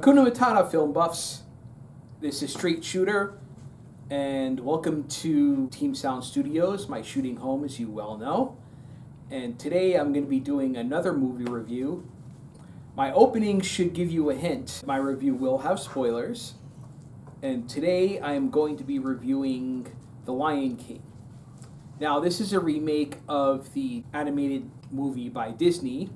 Hakuna Matata, film buffs. This is Straight Shooter, and welcome to Team Sound Studios, my shooting home, as you well know. And today I'm going to be doing another movie review. My opening should give you a hint. My review will have spoilers. And today I am going to be reviewing The Lion King. Now, this is a remake of the animated movie by Disney,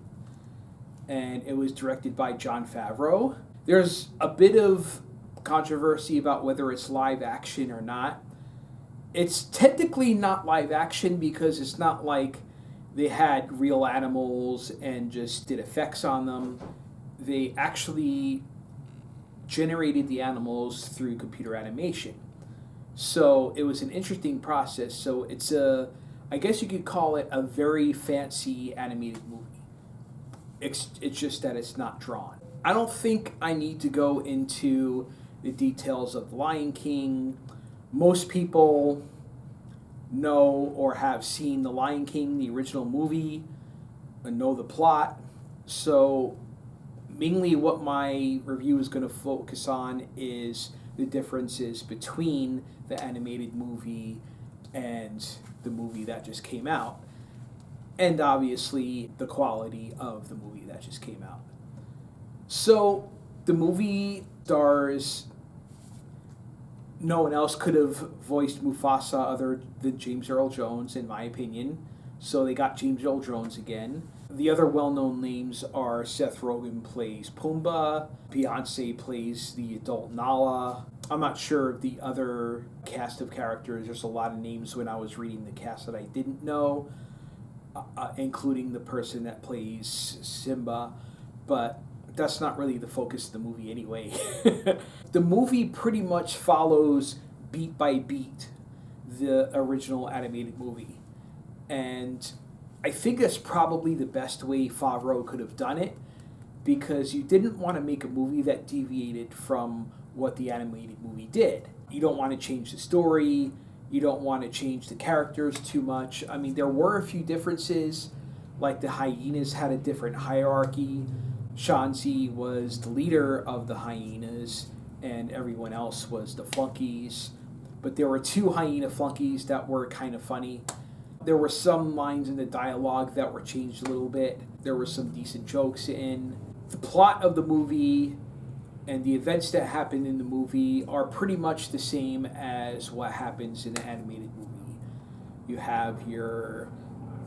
and it was directed by Jon Favreau. There's a bit of controversy about whether it's live action or not. It's technically not live action because it's not like they had real animals and just did effects on them. They actually generated the animals through computer animation. So it was an interesting process. So it's I guess you could call it a very fancy animated movie. It's just that it's not drawn. I don't think I need to go into the details of The Lion King. Most people know or have seen The Lion King, the original movie, and know the plot. So mainly what my review is going to focus on is the differences between the animated movie and the movie that just came out. And obviously the quality of the movie that just came out. So the movie stars, no one else could have voiced Mufasa other than James Earl Jones, in my opinion. So they got James Earl Jones again. The other well-known names are Seth Rogen plays Pumbaa, Beyonce plays the adult Nala. I'm not sure of the other cast of characters. There's a lot of names when I was reading the cast that I didn't know, including the person that plays Simba, but that's not really the focus of the movie anyway. The movie pretty much follows beat by beat the original animated movie, and I think that's probably the best way Favreau could have done it, because you didn't want to make a movie that deviated from what the animated movie did. You don't want to change the story. You don't want to change the characters too much. I mean, there were a few differences, like the hyenas had a different hierarchy. Shanzi was the leader of the hyenas, and everyone else was the flunkies. But there were two hyena flunkies that were kind of funny. There were some lines in the dialogue that were changed a little bit. There were some decent jokes in. The plot of the movie and the events that happen in the movie are pretty much the same as what happens in the animated movie. You have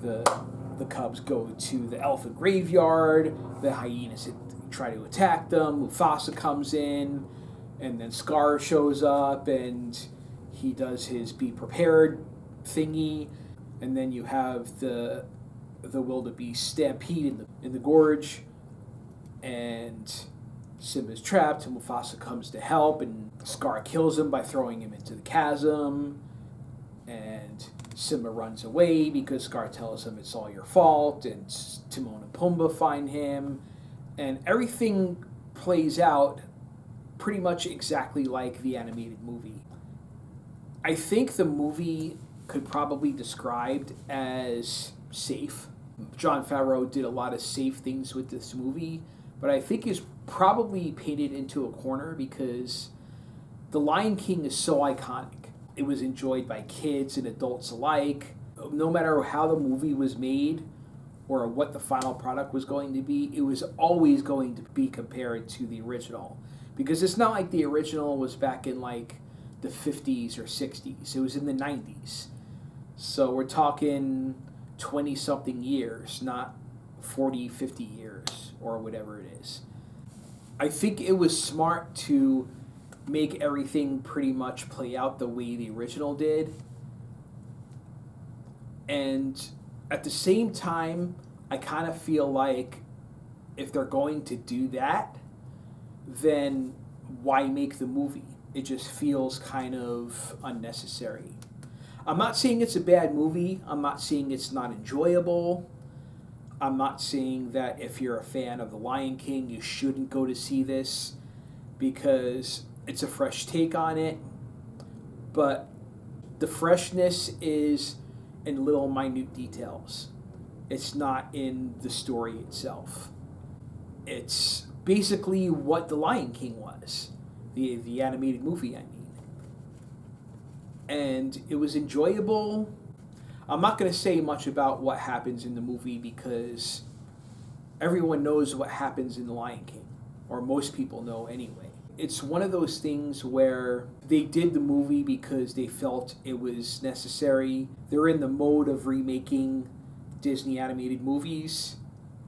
the cubs go to the elephant graveyard, the hyenas try to attack them, Mufasa comes in, and then Scar shows up and he does his be prepared thingy, and then you have the wildebeest stampede in the gorge, and Simba's trapped, and Mufasa comes to help, and Scar kills him by throwing him into the chasm, and Simba runs away because Scar tells him it's all your fault, and Timon and Pumbaa find him, and everything plays out pretty much exactly like the animated movie. I think the movie could probably be described as safe. Jon Favreau did a lot of safe things with this movie, but I think is probably painted into a corner because The Lion King is so iconic. It was enjoyed by kids and adults alike. No matter how the movie was made or what the final product was going to be, it was always going to be compared to the original. Because it's not like the original was back in like the 50s or 60s. It was in the 90s. So we're talking 20-something years, not 40, 50 years, or whatever it is. I think it was smart to make everything pretty much play out the way the original did. And at the same time, I kind of feel like if they're going to do that, then why make the movie? It just feels kind of unnecessary. I'm not saying it's a bad movie. I'm not saying it's not enjoyable. I'm not saying that if you're a fan of The Lion King, you shouldn't go to see this because it's a fresh take on it. But the freshness is in little minute details. It's not in the story itself. It's basically what The Lion King was, the animated movie, I mean. And it was enjoyable. I'm not going to say much about what happens in the movie because everyone knows what happens in The Lion King, or most people know anyway. It's one of those things where they did the movie because they felt it was necessary. They're in the mode of remaking Disney animated movies,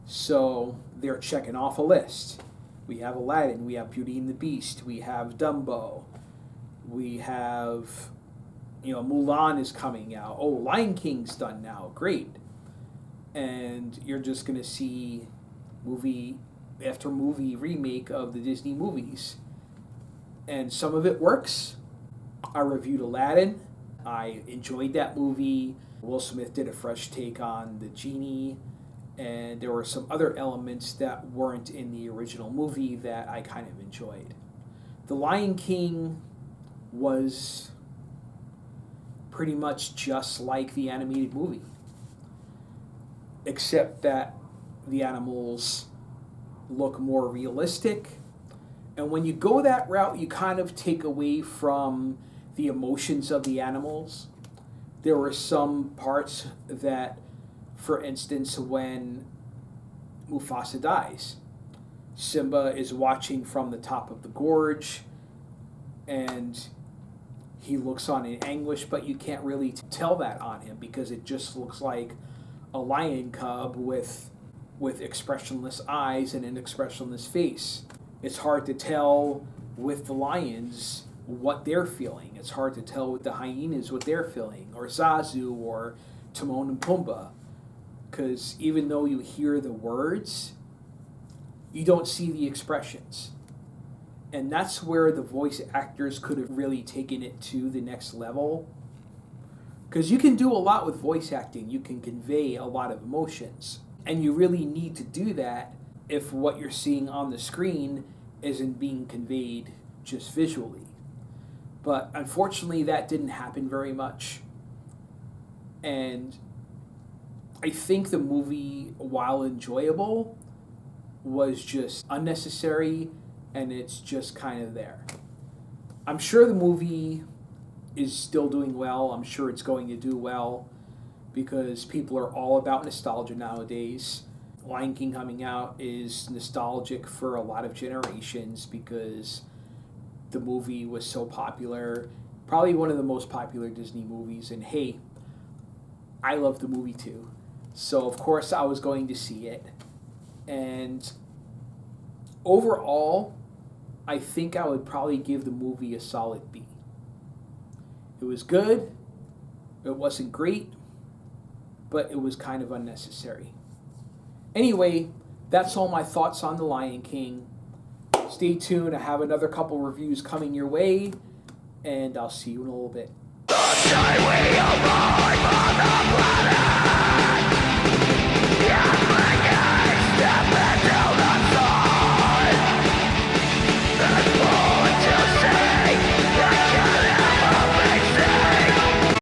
so they're checking off a list. We have Aladdin, we have Beauty and the Beast, we have Dumbo, we have, Mulan is coming out. Oh, Lion King's done now, great. And you're just going to see movie after movie remake of the Disney movies. And some of it works. I reviewed Aladdin. I enjoyed that movie. Will Smith did a fresh take on the genie, and there were some other elements that weren't in the original movie that I kind of enjoyed. The Lion King was pretty much just like the animated movie, except that the animals look more realistic. And when you go that route, you kind of take away from the emotions of the animals. There were some parts that, for instance, when Mufasa dies, Simba is watching from the top of the gorge, and he looks on in anguish, but you can't really tell that on him because it just looks like a lion cub with expressionless eyes and an expressionless face. It's hard to tell with the lions what they're feeling. It's hard to tell with the hyenas what they're feeling, or Zazu, or Timon and Pumbaa, because even though you hear the words, you don't see the expressions. And that's where the voice actors could have really taken it to the next level. Because you can do a lot with voice acting. You can convey a lot of emotions. And you really need to do that if what you're seeing on the screen isn't being conveyed just visually. But unfortunately, that didn't happen very much. And I think the movie, while enjoyable, was just unnecessary, and it's just kind of there. I'm sure the movie is still doing well. I'm sure it's going to do well because people are all about nostalgia nowadays. Lion King coming out is nostalgic for a lot of generations because the movie was so popular. Probably one of the most popular Disney movies. And hey, I love the movie too. So of course I was going to see it. And overall, I think I would probably give the movie a solid B. It was good. It wasn't great. But it was kind of unnecessary. Anyway, that's all my thoughts on The Lion King. Stay tuned. I have another couple reviews coming your way, and I'll see you in a little bit.